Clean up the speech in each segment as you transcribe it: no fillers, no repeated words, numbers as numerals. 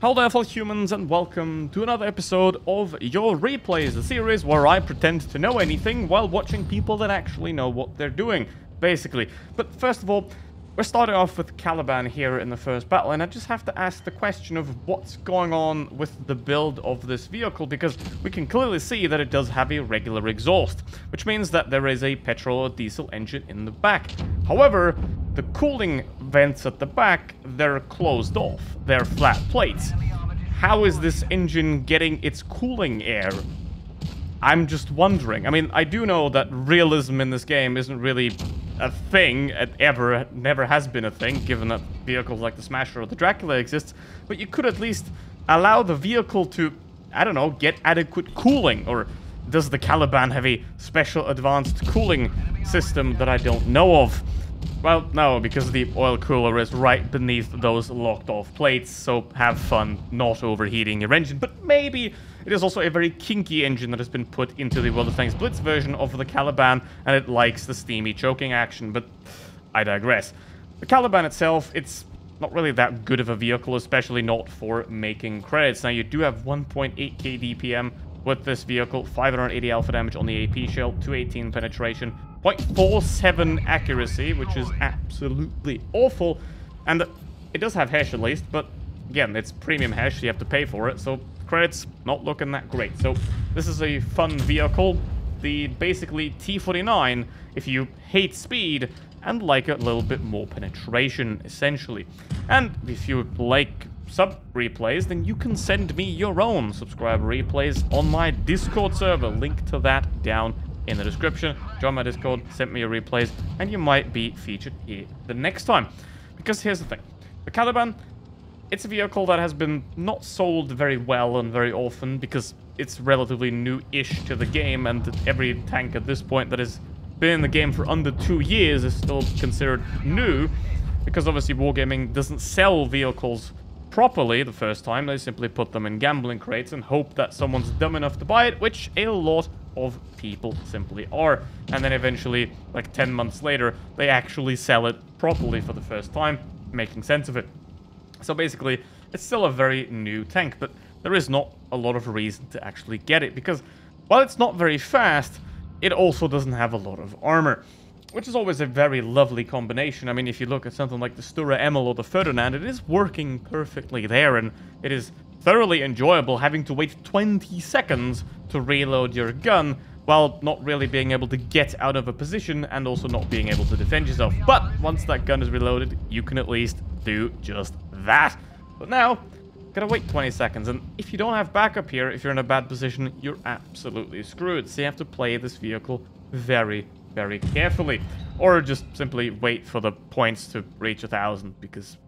Hello there, fellow humans, and welcome to another episode of Your Replays, the series where I pretend to know anything while watching people that actually know what they're doing, basically. But first of all, we're starting off with Caliban here in the first battle, and I just have to ask the question of what's going on with the build of this vehicle, because we can clearly see that it does have a regular exhaust, which means that there is a petrol or diesel engine in the back. However, the cooling vents at the back, they're closed off. They're flat plates. How is this engine getting its cooling air? I'm just wondering. I mean, I do know that realism in this game isn't really a thing. It never has been a thing, given that vehicles like the Smasher or the Dracula exists. But you could at least allow the vehicle to, I don't know, get adequate cooling. Or does the Caliban have a special advanced cooling system that I don't know of? Well, no, because the oil cooler is right beneath those locked-off plates, so have fun not overheating your engine. But maybe it is also a very kinky engine that has been put into the World of Tanks Blitz version of the Caliban, and it likes the steamy choking action, but I digress. The Caliban itself, it's not really that good of a vehicle, especially not for making credits. Now, you do have 1.8k DPM with this vehicle, 580 alpha damage on the AP shell, 218 penetration, 0.47 accuracy, which is absolutely awful. And it does have hash at least, but again, it's premium hash, so you have to pay for it, so credits not looking that great. So this is a fun vehicle, the basically T49 if you hate speed and like a little bit more penetration, essentially. And if you like sub replays, then you can send me your own subscriber replays on my Discord server. Link to that down in the description. Join my Discord, send me your replays, and you might be featured here the next time. Because here's the thing. The Caliban, it's a vehicle that has been not sold very well and very often because it's relatively new-ish to the game, and every tank at this point that has been in the game for under 2 years is still considered new, because obviously Wargaming doesn't sell vehicles properly the first time. They simply put them in gambling crates and hope that someone's dumb enough to buy it, which a lot of people simply are. And then eventually, like 10 months later, they actually sell it properly for the first time, making sense of it. So basically, it's still a very new tank, but there is not a lot of reason to actually get it, because while it's not very fast, it also doesn't have a lot of armor, which is always a very lovely combination. I mean, if you look at something like the Stura Emil or the Ferdinand, it is working perfectly there, and it is thoroughly enjoyable having to wait 20 seconds to reload your gun while not really being able to get out of a position and also not being able to defend yourself. But once that gun is reloaded, you can at least do just that. But now, gotta wait 20 seconds, and if you don't have backup here, if you're in a bad position, you're absolutely screwed. So you have to play this vehicle very, very carefully, or just simply wait for the points to reach 1,000, because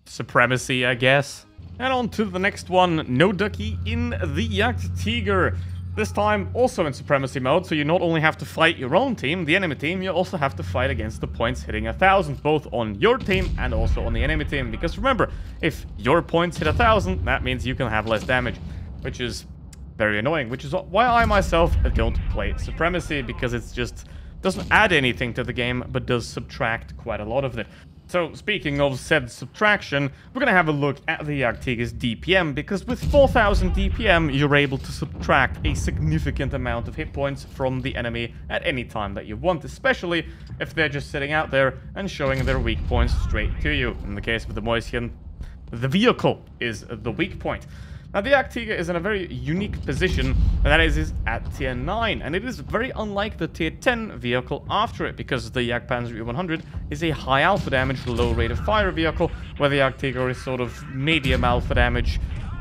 supremacy, I guess. And on to the next one, no ducky in the Jagdtiger. This time also in supremacy mode, so you not only have to fight your own team, the enemy team, you also have to fight against the points hitting 1,000, both on your team and also on the enemy team. Because remember, if your points hit 1,000, that means you can have less damage, which is very annoying, which is why I myself don't play supremacy, because it's just doesn't add anything to the game, but does subtract quite a lot of it. So, speaking of said subtraction, we're going to have a look at the Jagdtiger's DPM, because with 4,000 DPM, you're able to subtract a significant amount of hit points from the enemy at any time that you want, especially if they're just sitting out there and showing their weak points straight to you. In the case of the Moisien, the vehicle is the weak point. Now, the Jagdtiger is in a very unique position, and that is at tier 9, and it is very unlike the tier 10 vehicle after it, because the Jagdpanzer E100 is a high alpha damage, low rate of fire vehicle, where the Jagdtiger is sort of medium alpha damage,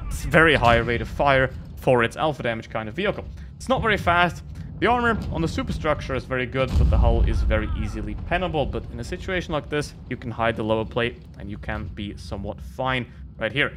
very high rate of fire for its alpha damage kind of vehicle. It's not very fast. The armor on the superstructure is very good, but the hull is very easily pennable. But in a situation like this, you can hide the lower plate, and you can be somewhat fine right here.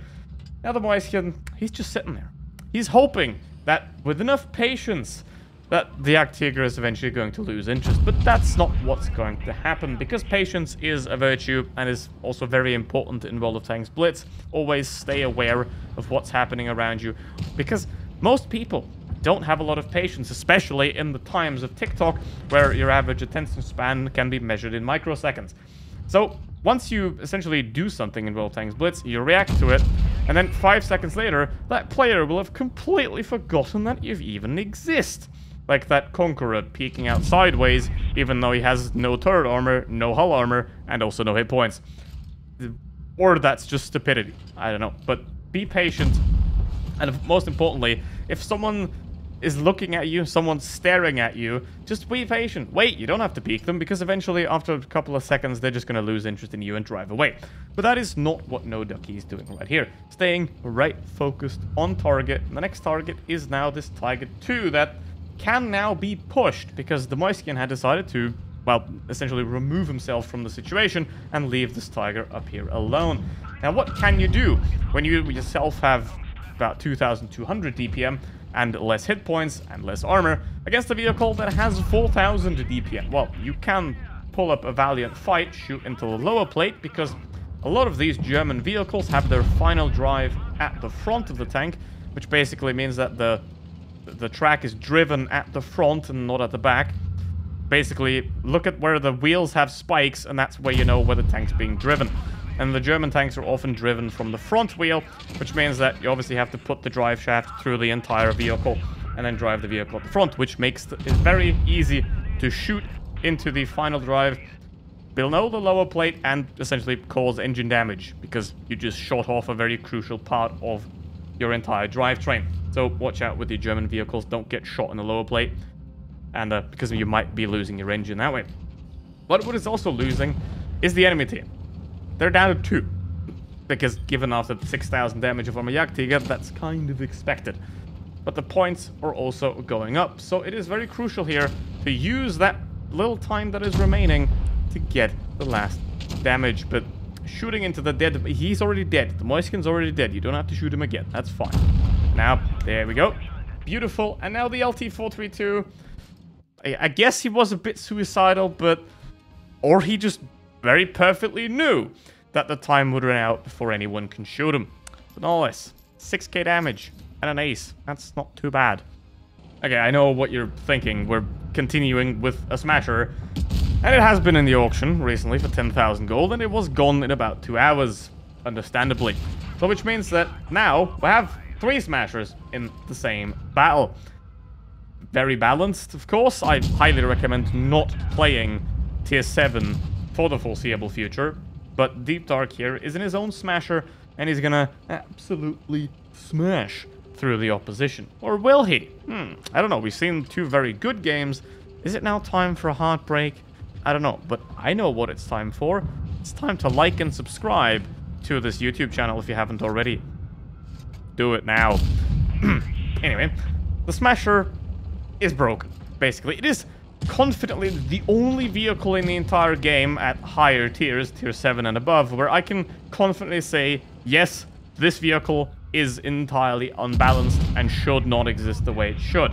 Now the Moisien, he's just sitting there. He's hoping that with enough patience that the Jagdtiger is eventually going to lose interest. But that's not what's going to happen, because patience is a virtue and is also very important in World of Tanks Blitz. Always stay aware of what's happening around you, because most people don't have a lot of patience, especially in the times of TikTok, where your average attention span can be measured in microseconds. So once you essentially do something in World of Tanks Blitz, you react to it, And then 5 seconds later, that player will have completely forgotten that you even exist. Like that Conqueror peeking out sideways, even though he has no turret armor, no hull armor, and also no hit points. Or that's just stupidity. I don't know. But be patient. And most importantly, if someone is looking at you, someone's staring at you, just be patient. Wait, you don't have to peek them, because eventually, after a couple of seconds, they're just going to lose interest in you and drive away. But that is not what No Ducky is doing right here. Staying right focused on target. And the next target is now this Tiger 2 that can now be pushed, because the Moiskin had decided to, well, essentially remove himself from the situation and leave this Tiger up here alone. Now, what can you do when you yourself have about 2,200 DPM and less hit points and less armor against a vehicle that has 4,000 DPM? Well, you can pull up a valiant fight, shoot into the lower plate, because a lot of these German vehicles have their final drive at the front of the tank, which basically means that the track is driven at the front and not at the back. Basically, look at where the wheels have spikes, and that's where you know where the tank's being driven. And the German tanks are often driven from the front wheel, which means that you obviously have to put the drive shaft through the entire vehicle and then drive the vehicle at the front, which makes it very easy to shoot into the final drive below the lower plate and essentially cause engine damage, because you just shot off a very crucial part of your entire drivetrain. So watch out with your German vehicles, don't get shot in the lower plate, and because you might be losing your engine that way. But what is also losing is the enemy team. They're down to 2, because given after 6,000 damage from a Jagdtiger, that's kind of expected. But the points are also going up, so it is very crucial here to use that little time that is remaining to get the last damage. But shooting into the dead, he's already dead. The Moiskin's already dead. You don't have to shoot him again. That's fine. Now, there we go. Beautiful. And now the LT-432. I guess he was a bit suicidal, but... Or he just very perfectly knew that the time would run out before anyone can shoot him. But all this, 6k damage and an ace. That's not too bad. Okay, I know what you're thinking. We're continuing with a smasher. And it has been in the auction recently for 10,000 gold, and it was gone in about 2 hours, understandably. So which means that now we have 3 smashers in the same battle. Very balanced, of course. I highly recommend not playing tier 7 for the foreseeable future. But Deep Dark here is in his own smasher, and he's gonna absolutely smash through the opposition. Or will he? I don't know. We've seen 2 very good games. Is it now time for a heartbreak? I don't know, but I know what it's time for. It's time to like and subscribe to this YouTube channel if you haven't already. Do it now. Anyway, the Smasher is broken, basically. It is confidently the only vehicle in the entire game at higher tiers, tier 7 and above, where I can confidently say, yes, this vehicle is entirely unbalanced and should not exist the way it should.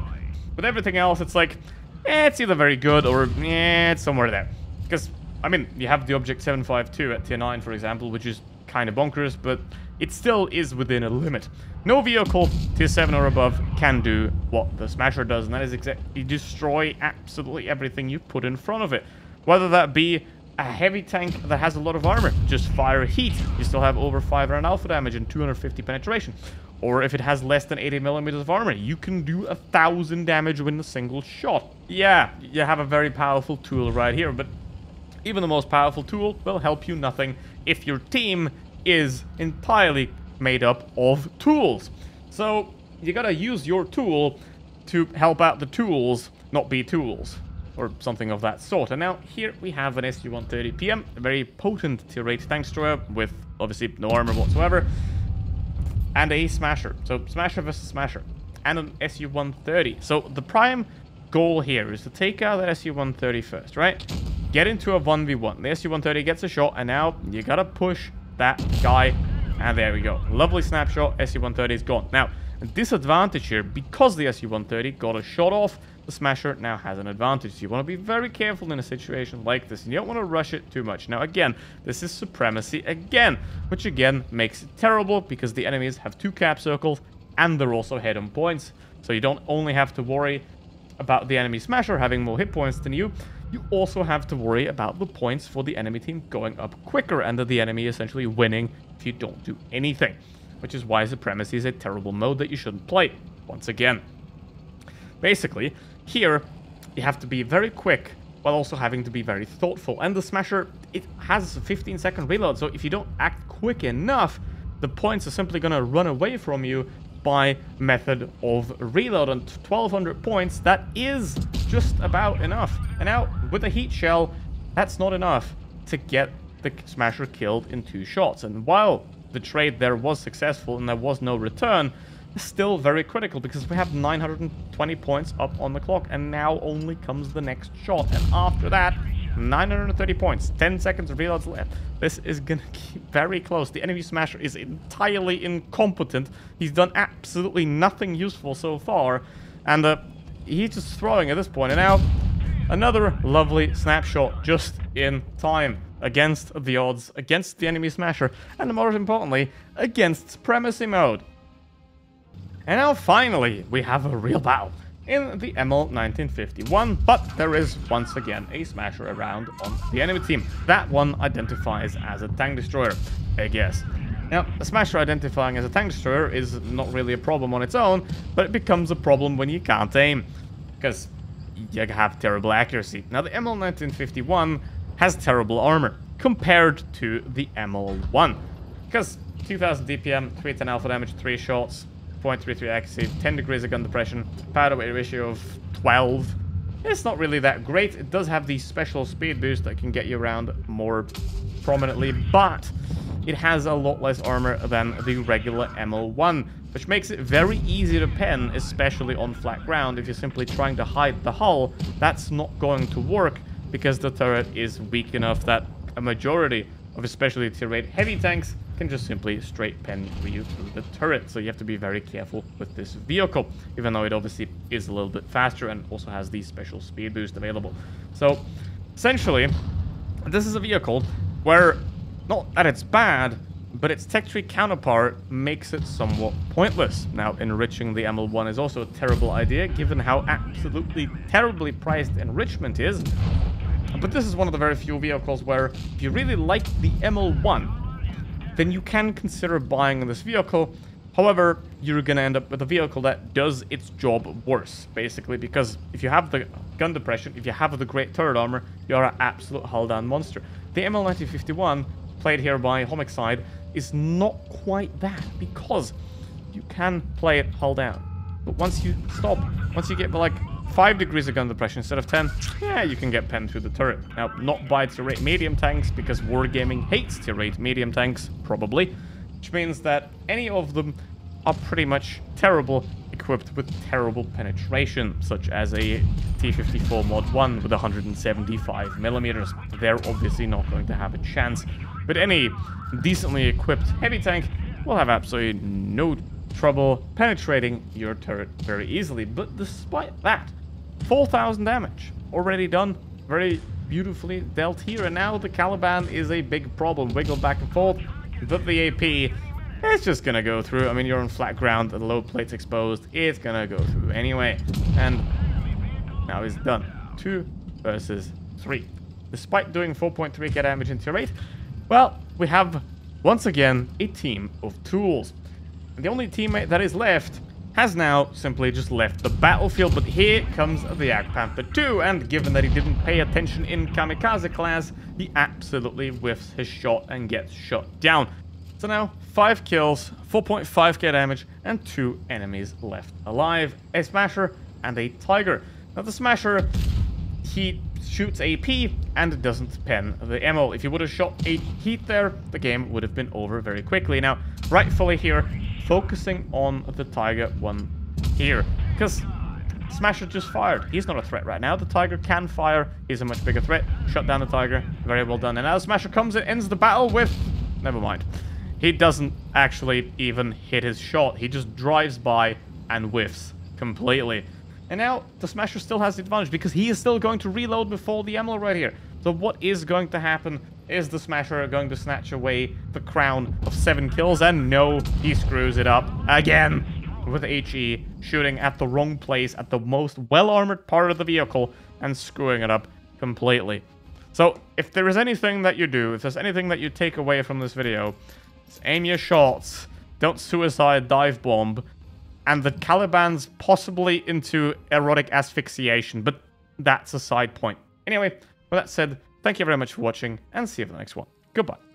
With everything else, it's like, it's either very good or it's somewhere there. Because, I mean, you have the Object 752 at tier 9, for example, which is kind of bonkers, but it still is within a limit. No vehicle tier 7 or above can do what the Smasher does, and that is exactly destroy absolutely everything you put in front of it. Whether that be a heavy tank that has a lot of armor, just fire heat, you still have over 500 alpha damage and 250 penetration. Or if it has less than 80 millimeters of armor, you can do 1,000 damage with a single shot. Yeah, you have a very powerful tool right here, but even the most powerful tool will help you nothing if your team is entirely made up of tools. So you gotta use your tool to help out the tools, not be tools, or something of that sort. And now here we have an SU-130 PM, a very potent tier 8 tank destroyer with obviously no armor whatsoever, and a Smasher. So Smasher versus Smasher, and an SU-130. So the prime goal here is to take out that SU-130 first, right? Get into a 1v1. The SU-130 gets a shot, and now you gotta push that guy. And there we go. Lovely snapshot. SU-130 is gone. Now, a disadvantage here, because the SU-130 got a shot off, the Smasher now has an advantage. So you want to be very careful in a situation like this, and you don't want to rush it too much. Now, again, this is supremacy again, which again makes it terrible, because the enemies have 2 cap circles, and they're also head-on points. So you don't only have to worry about the enemy Smasher having more hit points than you, you also have to worry about the points for the enemy team going up quicker, and that the enemy essentially winning if you don't do anything. which is why Supremacy is a terrible mode that you shouldn't play, once again. Basically, here, you have to be very quick, while also having to be very thoughtful. And the Smasher, it has a 15-second reload, so if you don't act quick enough, the points are simply going to run away from you by method of reload. And 1200 points, that is just about enough. And now, with a heat shell, that's not enough to get the Smasher killed in 2 shots. And while the trade there was successful and there was no return, it's still very critical because we have 920 points up on the clock, and now only comes the next shot. And after that, 930 points, 10 seconds of reloads left. This is gonna keep very close. The enemy Smasher is entirely incompetent. He's done absolutely nothing useful so far, and he's just throwing at this point. And now, another lovely snapshot just in time against the odds, against the enemy Smasher, and more importantly, against Supremacy mode. And now finally, we have a real battle in the ML 1951, but there is once again a Smasher around on the enemy team. That one identifies as a tank destroyer, I guess. Now, a Smasher identifying as a tank destroyer is not really a problem on its own, but it becomes a problem when you can't aim, because you have terrible accuracy. Now, the ML 1951 has terrible armor compared to the ML1, because 2000 DPM, 310 alpha damage, 3 shots, 0.33 accuracy, 10 degrees of gun depression, powder weight ratio of 12. It's not really that great. It does have the special speed boost that can get you around more prominently, but it has a lot less armor than the regular ML1, which makes it very easy to pen, especially on flat ground. If you're simply trying to hide the hull, that's not going to work because the turret is weak enough that a majority of especially tier 8 heavy tanks can just simply straight pen you through the turret. So you have to be very careful with this vehicle, even though it obviously is a little bit faster and also has the special speed boost available. So essentially, this is a vehicle where, not that it's bad, but its tech tree counterpart makes it somewhat pointless. Now, enriching the ML1 is also a terrible idea, given how absolutely terribly priced enrichment is. But this is one of the very few vehicles where, if you really like the ML1, then you can consider buying this vehicle. However, you're going to end up with a vehicle that does its job worse, basically, because if you have the gun depression, if you have the great turret armor, you're an absolute hull-down monster. The ML 1951, played here by Homicide, is not quite that, because you can play it hull down. But once you stop, once you get like 5 degrees of gun depression instead of 10, yeah, you can get penned through the turret. Now, not by tier 8 medium tanks, because Wargaming hates tier 8 medium tanks, probably, which means that any of them are pretty much terrible, equipped with terrible penetration, such as a T-54 Mod 1 with 175 millimeters. They're obviously not going to have a chance, but any decently equipped heavy tank will have absolutely no trouble penetrating your turret very easily. But despite that, 4,000 damage already done, very beautifully dealt here, and now the Caliban is a big problem. Wiggle back and forth, but the AP, it's just gonna go through. I mean, you're on flat ground, the low plate's exposed, it's gonna go through anyway. And now it's done. 2 versus 3. Despite doing 4.3k damage in tier 8, well, we have once again a team of tools. And the only teammate that is left has now simply just left the battlefield, but here comes the Jagdpanther 2, and given that he didn't pay attention in Kamikaze class, he absolutely whiffs his shot and gets shot down. So now, 5 kills, 4.5k damage, and 2 enemies left alive, a Smasher and a Tiger. Now the Smasher, he shoots AP and doesn't pen the ML. If he would have shot a heat there, the game would have been over very quickly. Now, rightfully here, focusing on the Tiger one here, because Smasher just fired. He's not a threat right now. The Tiger can fire. He's a much bigger threat. Shut down the Tiger. Very well done. And now Smasher comes and ends the battle with... Never mind. He doesn't actually even hit his shot. He just drives by and whiffs completely. And now the Smasher still has the advantage because he is still going to reload before the ML right here. So what is going to happen? Is the Smasher going to snatch away the crown of 7 kills? And no, he screws it up again with HE, shooting at the wrong place, at the most well-armored part of the vehicle, and screwing it up completely. So if there is anything that you do, if there's anything that you take away from this video, aim your shots don't suicide dive bomb, and the Caliban's possibly into erotic asphyxiation, but that's a side point. Anyway, with that said, thank you very much for watching, and see you for the next one. Goodbye.